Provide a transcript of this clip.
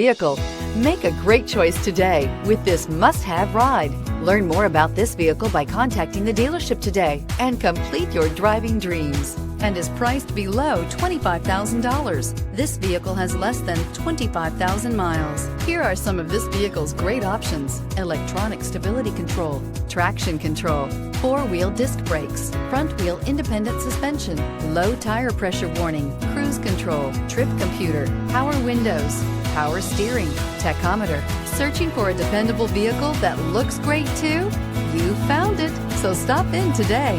vehicle. Make a great choice today with this must-have ride. Learn more about this vehicle by contacting the dealership today and complete your driving dreams, and is priced below $25,000. This vehicle has less than 25,000 miles. Here are some of this vehicle's great options: electronic stability control, traction control, four-wheel disc brakes, front-wheel independent suspension, low tire pressure warning, cruise control, trip computer, power windows, power steering, tachometer. Searching for a dependable vehicle that looks great too? You found it, so stop in today.